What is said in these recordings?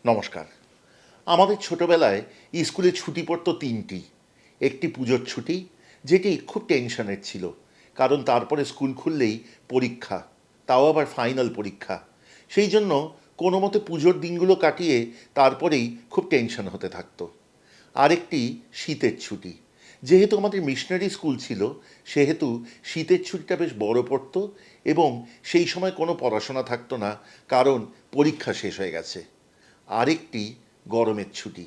নমস্কার। আমাদের ছোটবেলায় স্কুলে ছুটি পড়তো তিনটি। একটি পুজোর ছুটি, যেটি খুব টেনশনের ছিল, কারণ তারপরে স্কুল খুললেই পরীক্ষা, তাও আবার ফাইনাল পরীক্ষা। সেই জন্য কোনো মতে পুজোর দিনগুলো কাটিয়ে তারপরেই খুব টেনশন হতে থাকতো। আরেকটি শীতের ছুটি। যেহেতু আমাদের মিশনারি স্কুল ছিল, সেহেতু শীতের ছুটিটা বেশ বড় পড়তো এবং সেই সময় কোনো পড়াশোনা থাকতো না, কারণ পরীক্ষা শেষ হয়ে গেছে। আরেকটি গরমের ছুটি।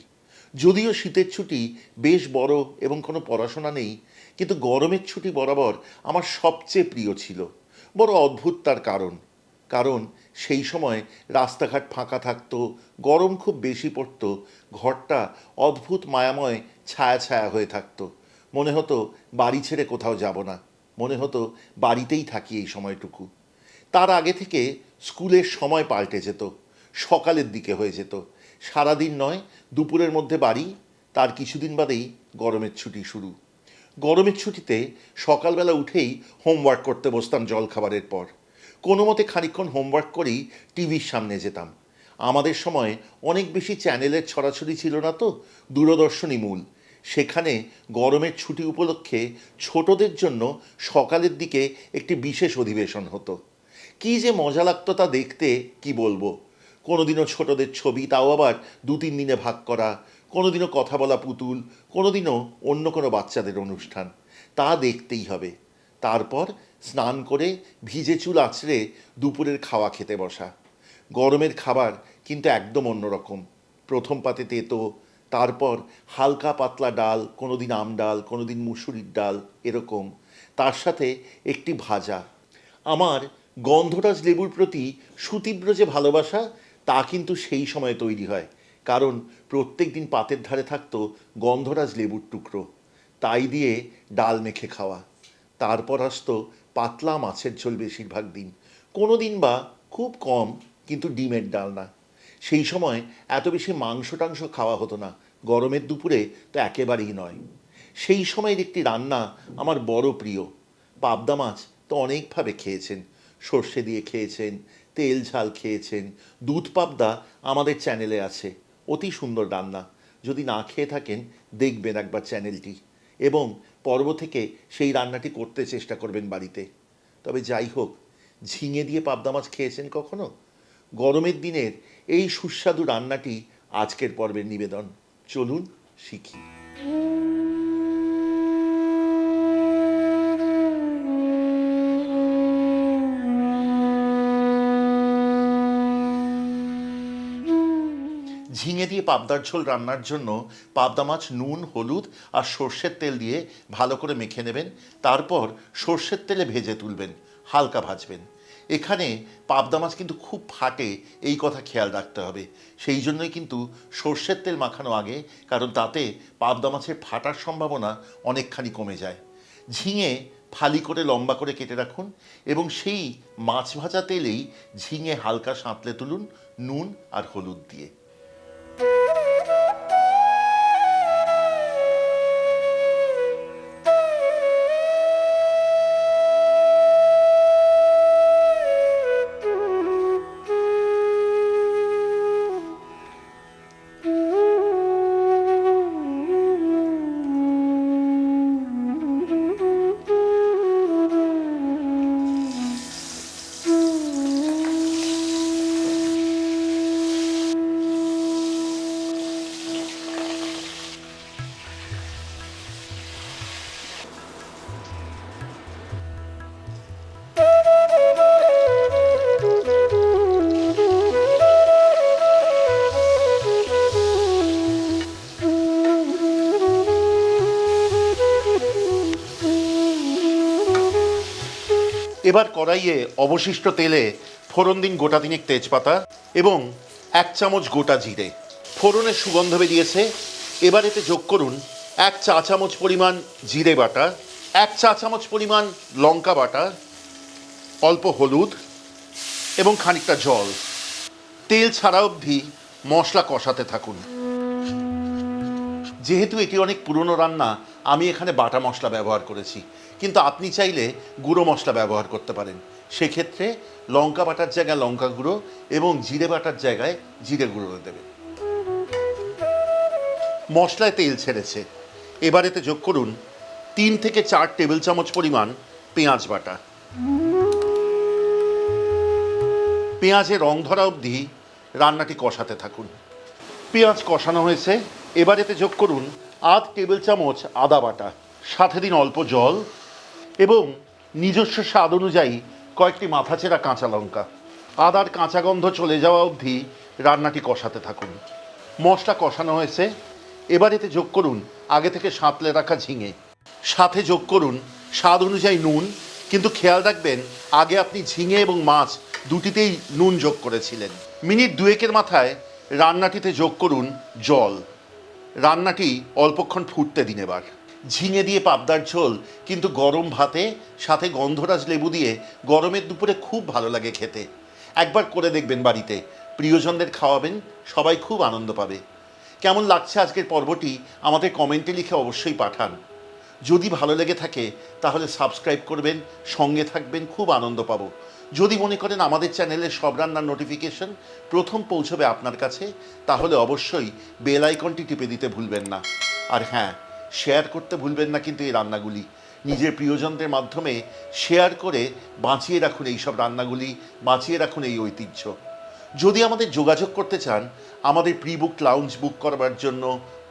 যদিও শীতের ছুটি বেশ বড় এবং কোনো পড়াশোনা নেই, কিন্তু গরমের ছুটি বরাবর আমার সবচেয়ে প্রিয় ছিল। বড় অদ্ভুত তার কারণ, কারণ সেই সময় রাস্তাঘাট ফাঁকা থাকতো, গরম খুব বেশি পড়তো, ঘরটা অদ্ভুত মায়াময় ছায়া ছায়া হয়ে থাকতো। মনে হতো বাড়ি ছেড়ে কোথাও যাব না, মনে হতো বাড়িতেই থাকি এই সময়টুকু। তার আগে থেকে স্কুলের সময় পাল্টে যেত, সকালের দিকে হয়ে যেত। সারাদিন নয়, দুপুরের মধ্যে বাড়ি, তার কিছুদিন বাদেই গরমের ছুটি শুরু। গরমের ছুটিতে সকালবেলা উঠেই হোমওয়ার্ক করতে বসতাম জলখাবারের পর। কোনো মতে খানিকক্ষণ হোমওয়ার্ক করেই টিভির সামনে যেতাম। আমাদের সময় অনেক বেশি চ্যানেলের ছড়াছড়ি ছিল না তো, দূরদর্শনই মূল। সেখানে গরমের ছুটি উপলক্ষে ছোটদের জন্য সকালের দিকে একটি বিশেষ অধিবেশন হতো। কী যে মজা লাগতো তা দেখতে, কি বলবো। কোনোদিনও ছোটদের ছবি, তাও আবার 2-3 দিনে ভাগ করা, কোনোদিনও কথা বলা পুতুল, কোনোদিনও অন্য কোনো বাচ্চাদের অনুষ্ঠান। তা দেখতেই হবে। তারপর স্নান করে ভিজে চুল আঁচড়ে দুপুরের খাওয়া খেতে বসা। গরমের খাবার কিন্তু একদম অন্যরকম। প্রথম পাতে তেতো, তারপর হালকা পাতলা ডাল, কোনোদিন আম ডাল, কোনোদিন মুসুরির ডাল, এরকম। তার সাথে একটি ভাজা। আমার গন্ধরাজ লেবুর প্রতি সুতীব্র যে ভালোবাসা, তা কিন্তু সেই সময় তৈরি হয়, কারণ প্রত্যেক দিন পাতের ধারে থাকতো গন্ধরাজ লেবুর টুকরো। তাই দিয়ে ডাল মেখে খাওয়া। তারপর আসতো পাতলা মাছের ঝোল বেশিরভাগ দিন, কোনো দিন বা খুব কম, কিন্তু ডিমের ডালনা। সেই সময় এত বেশি মাংস টাংস খাওয়া হতো না, গরমের দুপুরে তো একেবারেই নয়। সেই সময়ের একটি রান্না আমার বড় প্রিয়। পাবদা মাছ তো অনেকভাবে খেয়েছেন, সর্ষে দিয়ে খেয়েছেন, তেল ঝাল খেয়েছেন। দুধ পাবদা আমাদের চ্যানেলে আছে, অতি সুন্দর রান্না। যদি না খেয়ে থাকেন, দেখবেন একবার চ্যানেলটি, এবং পর্ব থেকে সেই রান্নাটি করতে চেষ্টা করবেন বাড়িতে। তবে যাই হোক, ঝিঙে দিয়ে পাবদা মাছ খেয়েছেন কখনো? গরমের দিনের এই সুস্বাদু রান্নাটি আজকের পর্বের নিবেদন। চলুন শিখি। ঝিঙে দিয়ে পাবদার ঝোল রান্নার জন্য পাবদা মাছ নুন, হলুদ আর সর্ষের তেল দিয়ে ভালো করে মেখে নেবেন। তারপর সর্ষের তেলে ভেজে তুলবেন, হালকা ভাজবেন। এখানে পাবদা মাছ কিন্তু খুব ফাটে, এই কথা খেয়াল রাখতে হবে। সেই জন্যই কিন্তু সর্ষের তেল মাখানো আগে, কারণ তাতে পাবদা মাছের ফাটার সম্ভাবনা অনেকখানি কমে যায়। ঝিঙে ফালি করে লম্বা করে কেটে রাখুন এবং সেই মাছ ভাজা তেলেই ঝিঙে হালকা সাঁতলে তুলুন নুন আর হলুদ দিয়ে। এবার কড়াইয়ে অবশিষ্ট তেলে ফোড়ন দিন গোটা তিনেক তেজপাতা এবং 1 চামচ গোটা জিরে। ফোড়নের সুগন্ধ বেরিয়েছে, এবার এতে যোগ করুন 1 চা চামচ পরিমাণ জিরে বাটা, 1 চা চামচ পরিমাণ লঙ্কা বাটা, অল্প হলুদ এবং খানিকটা জল। তেল ছাড়া অবধি মশলা কষাতে থাকুন। যেহেতু এটি অনেক পুরনো রান্না, আমি এখানে বাটা মশলা ব্যবহার করেছি, কিন্তু আপনি চাইলে গুঁড়ো মশলা ব্যবহার করতে পারেন। সেক্ষেত্রে লঙ্কা বাটার জায়গায় লঙ্কা গুঁড়ো এবং জিরে বাটার জায়গায় জিরে গুঁড়ো দেবেন। মশলায় তেল ছেড়েছে। এবার এতে যোগ করুন 3 থেকে 4 টেবিল চামচ পরিমাণ পেঁয়াজ বাটা। পেঁয়াজের রং ধরা অবধি রান্নাটি কষাতে থাকুন। পেঁয়াজ কষানো হয়েছে, এবার এতে যোগ করুন 1/2 টেবিল চামচ আদা বাটা, সাথে দিন অল্প জল এবং নিজস্ব স্বাদ অনুযায়ী কয়েকটি মাথাচেরা কাঁচা লঙ্কা। আদার কাঁচা গন্ধ চলে যাওয়া অবধি রান্নাটি কষাতে থাকুন। মশলা কষানো হয়েছে, এবার এতে যোগ করুন আগে থেকে সাঁতলে রাখা ঝিঙে, সাথে যোগ করুন স্বাদ অনুযায়ী নুন, কিন্তু খেয়াল রাখবেন আগে আপনি ঝিঙে এবং মাছ দুটিতেই নুন যোগ করেছিলেন। মিনিট 2 মাথায় রান্নাটিতে যোগ করুন জল। রান্নাটি অল্পক্ষণ ফুটতে দিন। এবার ঝিঙে দিয়ে পাবদার ঝোল কিন্তু গরম ভাতে সাথে গন্ধরাজ লেবু দিয়ে গরমের দুপুরে খুব ভালো লাগে খেতে। একবার করে দেখবেন বাড়িতে, প্রিয়জনদের খাওয়াবেন, সবাই খুব আনন্দ পাবে। কেমন লাগছে আজকের পর্বটি আমাদের কমেন্টে লিখে অবশ্যই পাঠান। যদি ভালো লেগে থাকে তাহলে সাবস্ক্রাইব করবেন, সঙ্গে থাকবেন, খুব আনন্দ পাবো। যদি মনে করেন আমাদের চ্যানেলের সব রান্নার নোটিফিকেশন প্রথম পৌঁছবে আপনার কাছে, তাহলে অবশ্যই বেল আইকনটি টিপে দিতে ভুলবেন না। আর হ্যাঁ, শেয়ার করতে ভুলবেন না কিন্তু এই রান্নাগুলি। নিজের প্রিয়জনদের মাধ্যমে শেয়ার করে বাঁচিয়ে রাখুন এই সব রান্নাগুলি, বাঁচিয়ে রাখুন এই ঐতিহ্য। যদি আমাদের যোগাযোগ করতে চান আমাদের প্রি বুক লাউঞ্জ বুক করবার জন্য,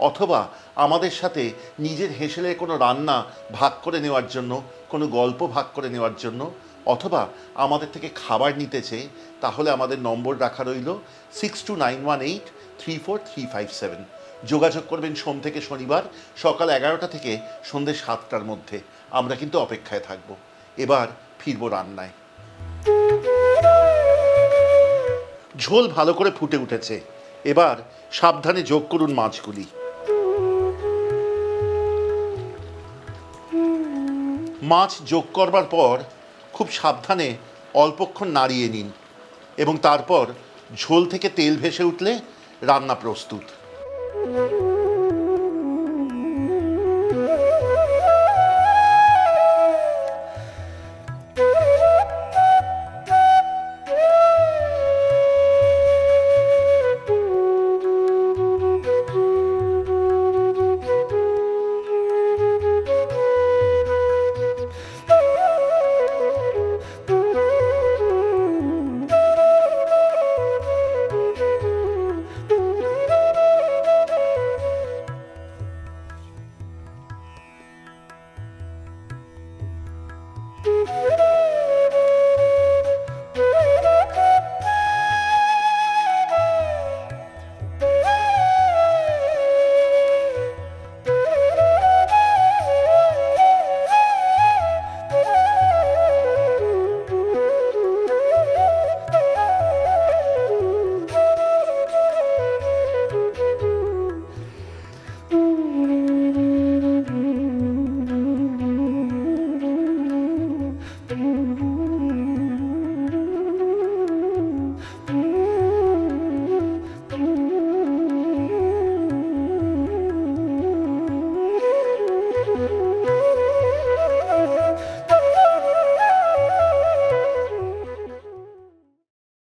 অথবা আমাদের সাথে নিজের হেসেলের কোনো রান্না ভাগ করে নেওয়ার জন্য, কোনো গল্প ভাগ করে নেওয়ার জন্য, অথবা আমাদের থেকে খাবার নিতে চেয়ে, তাহলে আমাদের নম্বর রাখা রইল 6291834357। যোগাযোগ করবেন সোম থেকে শনিবার সকাল 11টা থেকে সন্ধ্যে 7টার মধ্যে। আমরা কিন্তু অপেক্ষায় থাকব। এবার ফিরব রান্নায়। ঝোল ভালো করে ফুটে উঠেছে, এবার সাবধানে যোগ করুন মাছগুলি। মাছ যোগ করবার পর খুব সাবধানে অল্পক্ষণ নাড়িয়ে নিন এবং তারপর ঝোল থেকে তেল ভেসে উঠলে রান্না প্রস্তুত।